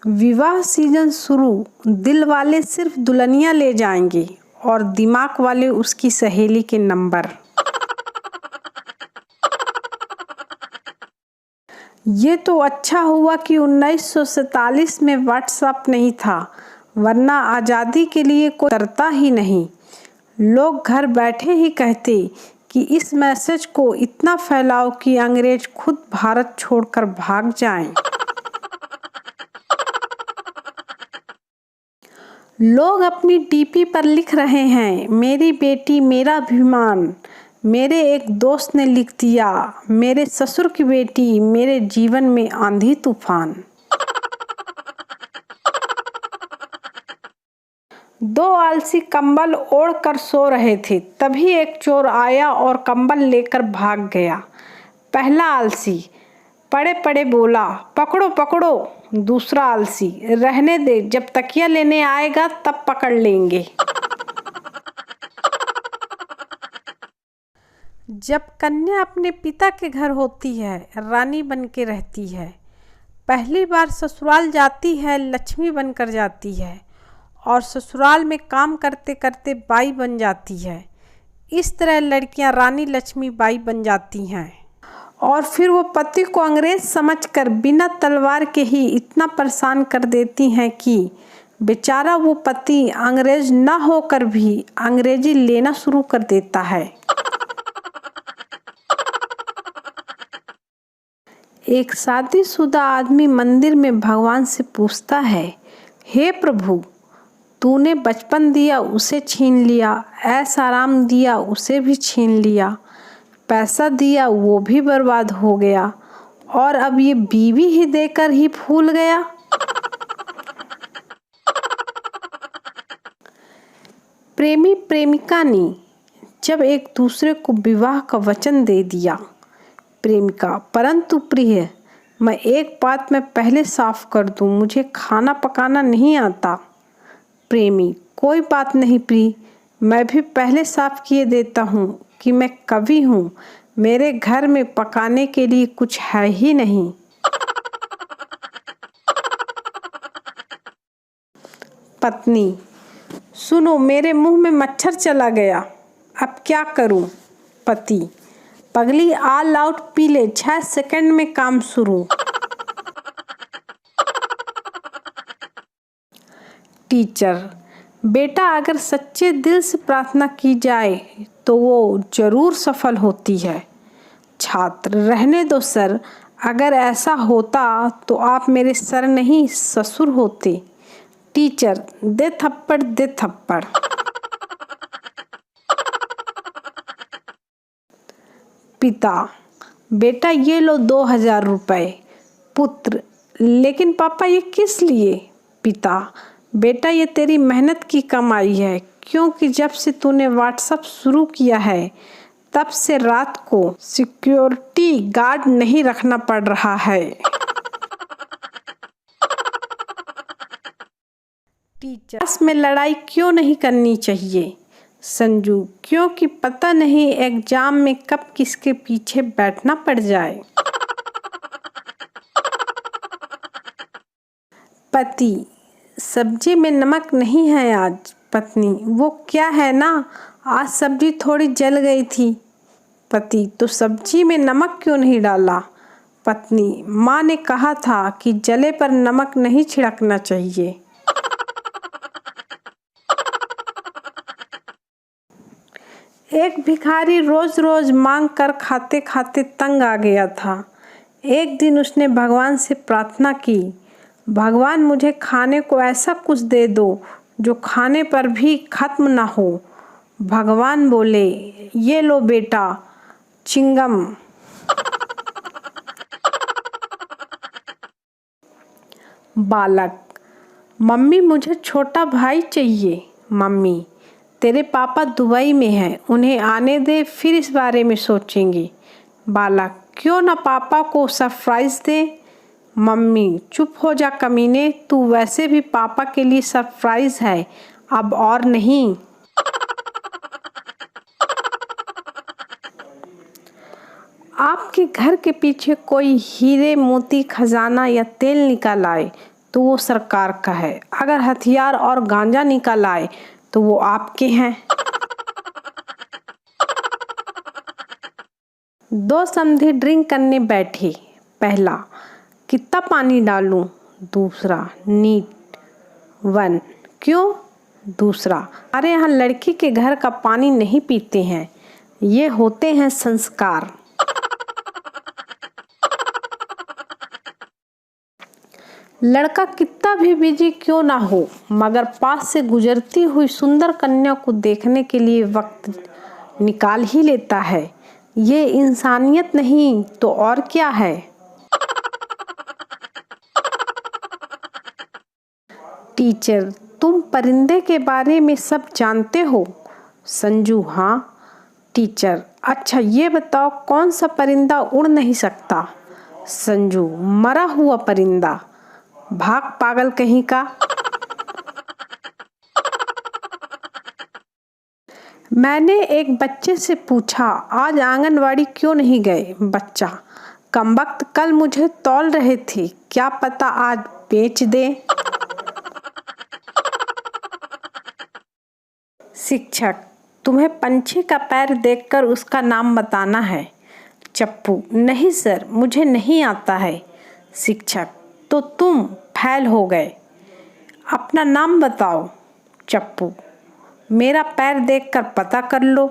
विवाह सीजन शुरू, दिल वाले सिर्फ दुल्हनियां ले जाएंगे और दिमाग वाले उसकी सहेली के नंबर। ये तो अच्छा हुआ कि 1947 में व्हाट्सएप नहीं था, वरना आज़ादी के लिए कोई तरता ही नहीं। लोग घर बैठे ही कहते कि इस मैसेज को इतना फैलाओ कि अंग्रेज खुद भारत छोड़कर भाग जाएं। लोग अपनी डीपी पर लिख रहे हैं, मेरी बेटी मेरा अभिमान। मेरे एक दोस्त ने लिख दिया, मेरे ससुर की बेटी मेरे जीवन में आंधी तूफान। दो आलसी कंबल ओढ़ कर सो रहे थे, तभी एक चोर आया और कंबल लेकर भाग गया। पहला आलसी पड़े पड़े बोला, पकड़ो पकड़ो। दूसरा आलसी, रहने दे, जब तकिया लेने आएगा तब पकड़ लेंगे। जब कन्या अपने पिता के घर होती है, रानी बन के रहती है। पहली बार ससुराल जाती है, लक्ष्मी बनकर जाती है और ससुराल में काम करते करते बाई बन जाती है। इस तरह लड़कियां रानी लक्ष्मी बाई बन जाती हैं और फिर वो पति को अंग्रेज समझकर बिना तलवार के ही इतना परेशान कर देती हैं कि बेचारा वो पति अंग्रेज न होकर भी अंग्रेजी लेना शुरू कर देता है। एक शादीशुदा आदमी मंदिर में भगवान से पूछता है, हे प्रभु, तूने बचपन दिया उसे छीन लिया, ऐश आराम दिया उसे भी छीन लिया, पैसा दिया वो भी बर्बाद हो गया और अब ये बीवी ही देकर ही भूल गया। प्रेमी प्रेमिका ने जब एक दूसरे को विवाह का वचन दे दिया। प्रेमिका, परंतु प्रिय, मैं एक बात मैं पहले साफ कर दूं, मुझे खाना पकाना नहीं आता। प्रेमी, कोई बात नहीं प्रिय, मैं भी पहले साफ किए देता हूँ कि मैं कवि हूँ, मेरे घर में पकाने के लिए कुछ है ही नहीं। पत्नी, सुनो, मेरे मुंह में मच्छर चला गया, अब क्या करूं? पति, पगली, ऑल आउट पी ले, 6 सेकंड में काम शुरू। टीचर, बेटा, अगर सच्चे दिल से प्रार्थना की जाए तो वो जरूर सफल होती है। छात्र, रहने दो सर, अगर ऐसा होता तो आप मेरे सर नहीं ससुर होते। टीचर, दे थप्पड़ दे थप्पड़। पिता, बेटा ये लो 2000 रुपए। पुत्र, लेकिन पापा ये किस लिए? पिता, बेटा ये तेरी मेहनत की कमाई है, क्योंकि जब से तूने व्हाट्सएप शुरू किया है तब से रात को सिक्योरिटी गार्ड नहीं रखना पड़ रहा है। टीचर, क्लास में लड़ाई क्यों नहीं करनी चाहिए? संजू, क्योंकि पता नहीं एग्जाम में कब किसके पीछे बैठना पड़ जाए। पति, सब्जी में नमक नहीं है आज। पत्नी, वो क्या है ना, आज सब्जी थोड़ी जल गई थी। पति, तो सब्जी में नमक क्यों नहीं डाला? पत्नी, माँ ने कहा था कि जले पर नमक नहीं छिड़कना चाहिए। एक भिखारी रोज रोज मांग कर खाते खाते तंग आ गया था। एक दिन उसने भगवान से प्रार्थना की, भगवान मुझे खाने को ऐसा कुछ दे दो जो खाने पर भी खत्म ना हो। भगवान बोले, ये लो बेटा, चिंगम। बालक, मम्मी मुझे छोटा भाई चाहिए। मम्मी, तेरे पापा दुबई में हैं, उन्हें आने दे, फिर इस बारे में सोचेंगे। बालक, क्यों ना पापा को सरप्राइज दे। मम्मी, चुप हो जा कमीने, तू वैसे भी पापा के लिए सरप्राइज है, अब और नहीं। आपके घर के पीछे कोई हीरे मोती खजाना या तेल निकल आए तो वो सरकार का है, अगर हथियार और गांजा निकल आए तो वो आपके हैं। दो समधी ड्रिंक करने बैठे। पहला, कितना पानी डालूं? दूसरा, नीट 1। क्यों? दूसरा, अरे यहाँ लड़की के घर का पानी नहीं पीते हैं, ये होते हैं संस्कार। लड़का कितना भी बिजी क्यों ना हो, मगर पास से गुजरती हुई सुंदर कन्या को देखने के लिए वक्त निकाल ही लेता है। ये इंसानियत नहीं तो और क्या है। टीचर, तुम परिंदे के बारे में सब जानते हो? संजू, हाँ। टीचर, अच्छा ये बताओ कौन सा परिंदा उड़ नहीं सकता? संजू, मरा हुआ परिंदा। भाग पागल कहीं का। मैंने एक बच्चे से पूछा, आज आंगनवाड़ी क्यों नहीं गए? बच्चा, कमबख्त कल मुझे तौल रहे थे, क्या पता आज बेच दे। शिक्षक, तुम्हें पंछी का पैर देखकर उसका नाम बताना है। चप्पू, नहीं सर, मुझे नहीं आता है। शिक्षक, तो तुम फेल हो गए, अपना नाम बताओ। चप्पू, मेरा पैर देखकर पता कर लो।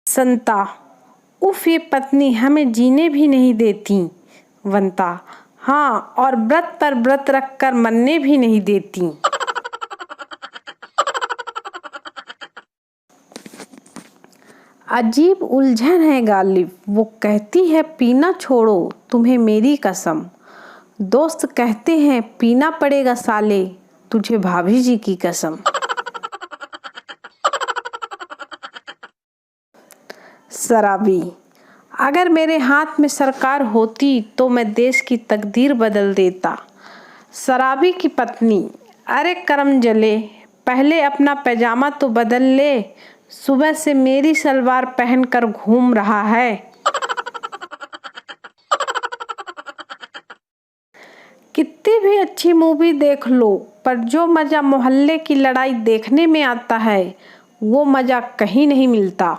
संता, उफ ये पत्नी हमें जीने भी नहीं देती। वंता, हाँ, और व्रत पर व्रत रखकर मरने भी नहीं देती। अजीब उलझन है गालिब, वो कहती है पीना छोड़ो तुम्हें मेरी कसम। दोस्त कहते हैं पीना पड़ेगा साले, तुझे भाभी जी की कसम। शराबी, अगर मेरे हाथ में सरकार होती तो मैं देश की तकदीर बदल देता। शराबी की पत्नी, अरे करम जले, पहले अपना पैजामा तो बदल ले, सुबह से मेरी सलवार पहनकर घूम रहा है। कितनी भी अच्छी मूवी देख लो, पर जो मज़ा मोहल्ले की लड़ाई देखने में आता है वो मज़ा कहीं नहीं मिलता।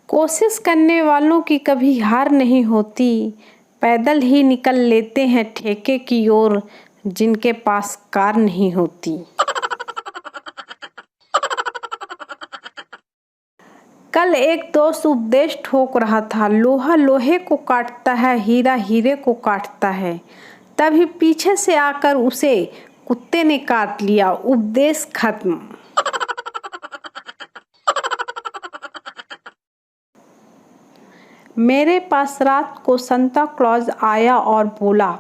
कोशिश करने वालों की कभी हार नहीं होती, पैदल ही निकल लेते हैं ठेके की ओर जिनके पास कार नहीं होती। कल एक दोस्त उपदेश ठोक रहा था, लोहा लोहे को काटता है, हीरा हीरे को काटता है। तभी पीछे से आकर उसे कुत्ते ने काट लिया, उपदेश खत्म। मेरे पास रात को सांता क्लॉज आया और बोला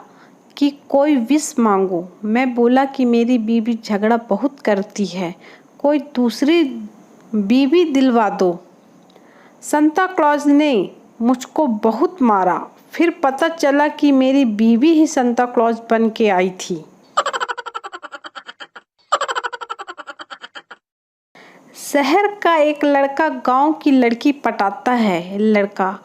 कि कोई विश मांगो। मैं बोला कि मेरी बीवी झगड़ा बहुत करती है, कोई दूसरी बीवी दिलवा दो। सांता क्लॉज ने मुझको बहुत मारा, फिर पता चला कि मेरी बीवी ही सांता क्लॉज बन के आई थी। शहर का एक लड़का गांव की लड़की पटाता है। लड़का,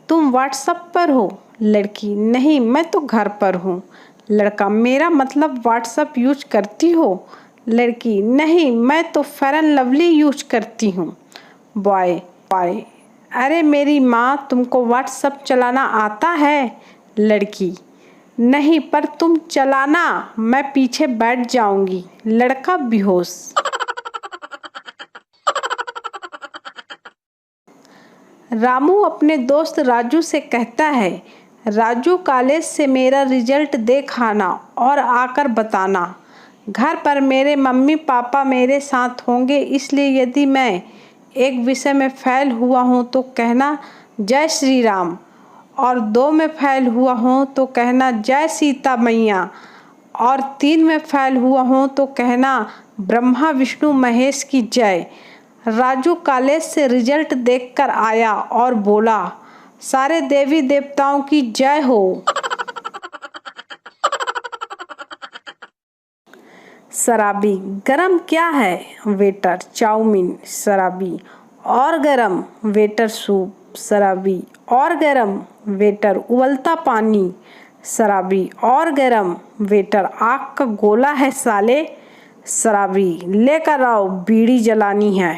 तुम व्हाट्सएप पर हो? लड़की, नहीं, मैं तो घर पर हूँ। लड़का, मेरा मतलब व्हाट्सएप यूज करती हो? लड़की, नहीं, मैं तो फेयर एंड लवली यूज करती हूँ। बॉय, अरे मेरी माँ, तुमको व्हाट्सएप चलाना आता है? लड़की, नहीं, पर तुम चलाना, मैं पीछे बैठ जाऊंगी। लड़का बेहोश। रामू अपने दोस्त राजू से कहता है, राजू, कॉलेज से मेरा रिजल्ट देख आना और आकर बताना। घर पर मेरे मम्मी पापा मेरे साथ होंगे, इसलिए यदि मैं एक विषय में फेल हुआ हूँ तो कहना जय श्री राम, और 2 में फेल हुआ हूँ तो कहना जय सीता मैया, और 3 में फेल हुआ हूँ तो कहना ब्रह्मा विष्णु महेश की जय। राजू कॉलेज से रिजल्ट देखकर आया और बोला, सारे देवी देवताओं की जय हो। शराबी, गरम क्या है? Waiter, chowmein. शराबी, और गरम वेटर सूप शराबी, और गरम वेटर उबलता पानी शराबी, और गरम वेटर आग का गोला है साले शराबी, लेकर आओ बीड़ी जलानी है।